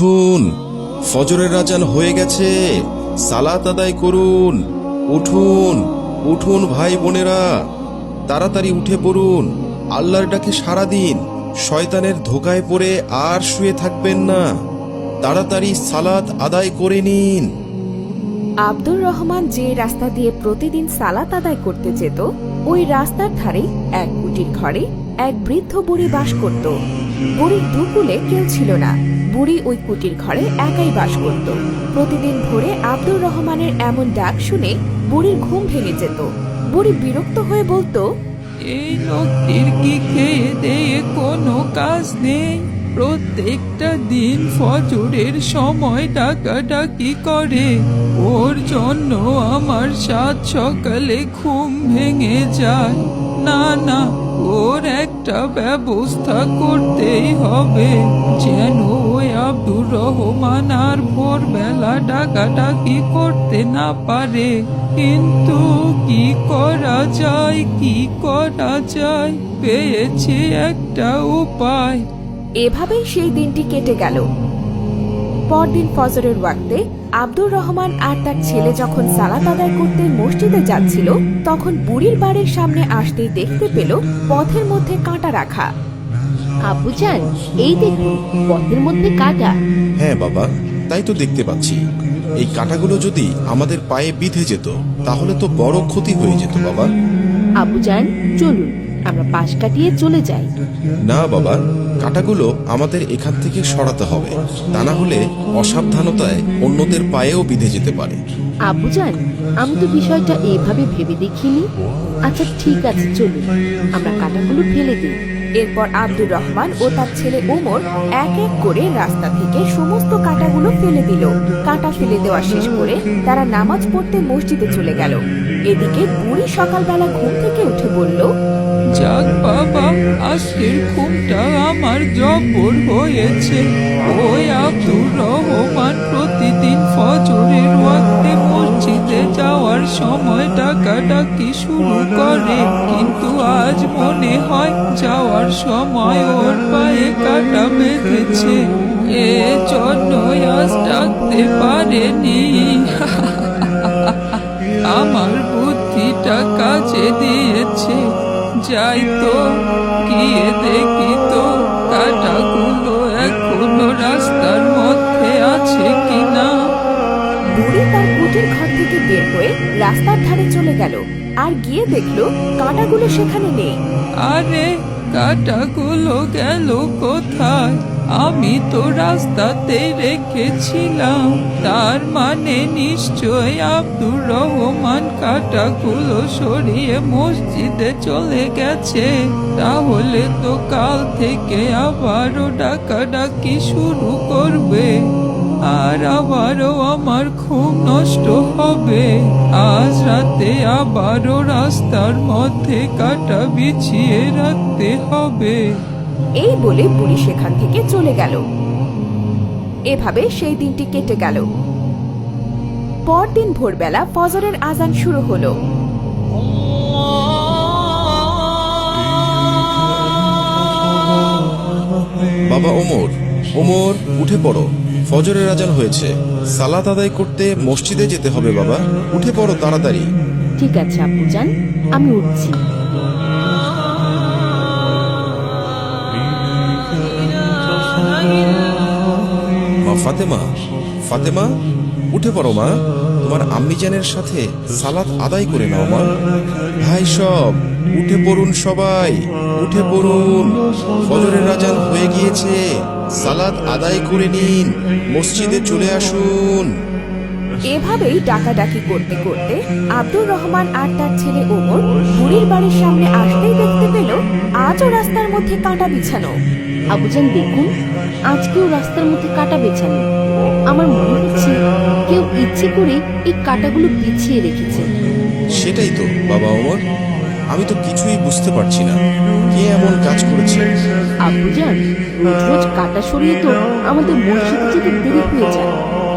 উঠুন, ফজরের আজান হয়ে গেছে, সালাত আদায় করুন। উঠুন উঠুন ভাই বোনেরা, তাড়াতাড়ি উঠে পড়ুন, আল্লাহর ডাকে সাড়া দিন। শয়তানের ধোকায় পড়ে আর শুয়ে থাকবেন না, তাড়াতাড়ি সালাত আদায় করে নিন। আব্দুর রহমান যে রাস্তা দিয়ে প্রতিদিন সালাত আদায় করতে যেত, ওই রাস্তার ধারে এক কুটির ঘরে এক বৃদ্ধ বুড়ি বাস করত। বুড়ির দুকুলে কেউ ছিল না, বুড়ি ওই কুটির ঘরে একাই বাস করত। প্রতিদিন ভোরে আব্দুর রহমানের এমন ডাক শুনে বুড়ির ঘুম ভেঙে যেত। বুড়ি বিরক্ত হয়ে বলতো, এই লোকটির কি খেয়ে দেয়ে কোনো কাজ নেই? প্রত্যেকটা দিন ফজরের সময় ডাকাডাকি করে, ওর জন্য আমার সাত সকালে ঘুম ভেঙে যায়। না না, ওর একটা ব্যবস্থা করতেই হবে, যেন ওই আব্দুর রহমান আর ভোরবেলা ডাকাডাকি করতে না পারে। কিন্তু কি করা যায়, পেয়েছি একটা উপায়। এভাবেই সেই দিনটি কেটে গেল। পরদিন ফজরের ওয়াক্তে আব্দুর রহমান আর তার ছেলে যখন সালাত আদায় করতে মসজিদে যাচ্ছিল, তখন বুড়ির বাড়ির সামনে আসতেই দেখতে পেল পথের মধ্যে কাঁটা রাখা। আব্বুজান, এই দেখুন পথের মধ্যে কাঁটা। হ্যাঁ বাবা, তাই তো দেখতে পাচ্ছি। এই কাঁটাগুলো যদি আমাদের পায়ে বিঁধে যেত তাহলে তো বড় ক্ষতি হয়ে যেত বাবা। আব্বুজান, চলুন আমরা পাশ কাটিয়ে চলে যাই। না বাবা, কাঁটাগুলো আমাদের এখান থেকে সরাতে হবে, তা না হলে অসাবধানতায় অন্যদের পায়েও বিঁধে যেতে পারে। আব্বুজান, আমি তো বিষয়টা এভাবে ভেবে দেখিনি। আচ্ছা ঠিক আছে, চলুন আমরা কাঁটাগুলো ফেলে দিই। এরপর আব্দুর রহমান ও তার ছেলে ওমর এক এক করে রাস্তা থেকে সমস্ত কাঁটাগুলো ফেলে দিল। কাঁটা ফেলে দেওয়া শেষ করে তারা নামাজ পড়তে মসজিদে চলে গেল। এদিকে বুড়ি সকালবেলা ঘুম থেকে উঠে বলল, যাক বাবা, আজকের ঘুমটা আমার জব্বর হয়েছে। ওই আব্দুর রহমান প্রতিদিন ফজরের ওয়াক্তে মসজিদে যাওয়ার সময় ডাকাডাকি শুরু করে, কিন্তু আজ মনে হয় যাওয়ার সময় ওর পায়ে কাঁটা বেঁধেছে, এজন্যই আজ ডাকতে পারেনি। আমার বুদ্ধিটা কাজে দিয়েছে। যাই তো, গিয়ে দেখি তো কাঁটাগুলো এখনো রাস্তার মধ্যে আছে কিনা। বুড়ি তার কুটির ঘর থেকে বের হয়ে রাস্তার ধারে চলে গেল, আর গিয়ে দেখলো কাঁটাগুলো সেখানে নেই। আরে, কাঁটাগুলো গেল কোথায়? আমি তো রাস্তাতেই রেখেছিলাম। তার মানে নিশ্চয় আব্দুর রহমান কাঁটাগুলো সরিয়ে মসজিদে চলে গেছে। তাহলে তো কাল থেকে আবারও ডাকাডাকি শুরু করবে, আর আবারও আমার ঘুম নষ্ট হবে। আজ রাতে আবারও রাস্তার মধ্যে কাঁটা বিছিয়ে রাখতে হবে। এই বলে বুড়ি সেখান থেকে চলে গেল। এভাবে সেই দিনটি কেটে গেল। পরদিন ভোরবেলা ফজরের আজান শুরু হলো। বাবা ওমর, ওমর উঠে পড়ো, ফজরের আজান হয়েছে, সালাত আদায় করতে মসজিদে যেতে হবে। বাবা উঠে পড়ো তাড়াতাড়ি। ঠিক আছে আব্বুজান, আমি উঠছি। মা ফাতেমা, ফাতেমা উঠে পড়ো মা, তোমার আম্মিজানের সাথে সালাত আদায় করে নাও মা। ভাই সব উঠে পড়ুন, সবাই উঠে পড়ুন, ফজরের আজান হয়ে গিয়েছে, সালাত আদায় করে নিন, মসজিদে চলে আসুন। এভাবেই ডাকাডাকি করতে করতে আব্দুর রহমান আর তার ছেলে ওমর বুড়ির বাড়ির সামনে আসতেই দেখতে পেল আজও রাস্তার মধ্যে কাঁটা বিছানো। আব্বুজান দেখুন, আজকেও রাস্তার মধ্যে কাঁটা বেছানো। আমার মনে হচ্ছে কেউ ইচ্ছে করে এই কাঁটাগুলো বিছিয়ে রেখেছে। সেটাই তো বাবা ওমর, আমি তো কিছুই বুঝতে পারছি না কে এমন কাজ করেছে। আব্বুজান, রোজ রোজ কাঁটা সরিয়ে তো আমাদের মসজিদে যেতে দেরি হয়ে যায়।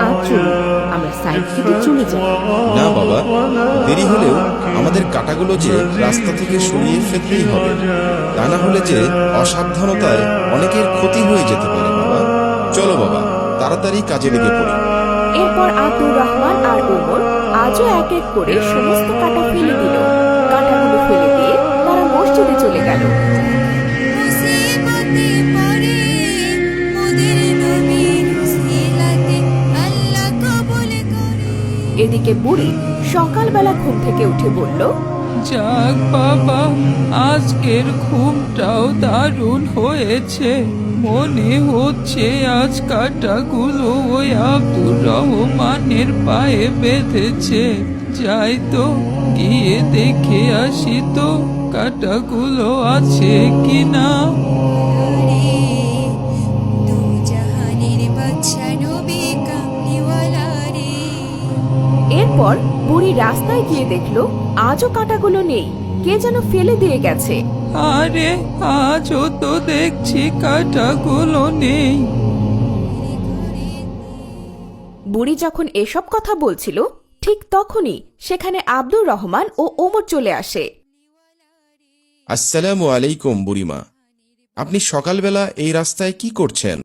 আজ চলুন আমরা সাইড কেটে চলে যাই। না বাবা, দেরি হলেও আমাদের কাঁটাগুলো যে রাস্তা থেকে সরিয়ে ফেলতেই হবে, তা না হলে যে অসাবধানতায় অনেকের ক্ষতি হয়ে যেতে পারে। বাবা চলো বাবা, তাড়াতাড়ি কাজে লেগে পড়ি। এরপর আব্দুর রহমান আর ওমর আজও এক এক করে সমস্ত কাঁটা ফেলে দিল। কাঁটাগুলো ফেলে দিয়ে তারা মসজিদে চলে গেল। মুসিবতে পড়ে মোদের নবীর উসিলাতে আল্লাহ কবুল করে। এদিকে বুড়ি সকালবেলা ঘুম থেকে উঠে বলল, যাক বাবা, আজকের ঘুমটাও দারুণ হয়েছে। মনে হচ্ছে আজ কাঁটাগুলো ওই আব্দুর রহমানের পায়ে বেঁধেছে। যাই তো, গিয়ে দেখে আসি তো কাঁটাগুলো আছে কিনা। রে দু জাহানের বাদশা নবী কামলিওয়ালা রে। এরপর বুড়ি রাস্তায় গিয়ে দেখলো আজও কাঁটাগুলো নেই, কে যেন ফেলে দিয়ে গেছে। আরে, আজও তো দেখছি কাঁটাগুলো নেই। বুড়ি যখন এসব কথা বলছিল ঠিক তখনই সেখানে আব্দুর রহমান ও ওমর চলে আসে। আসসালামু আলাইকুম বুড়িমা, আপনি সকালবেলা এই রাস্তায় কি করছেন?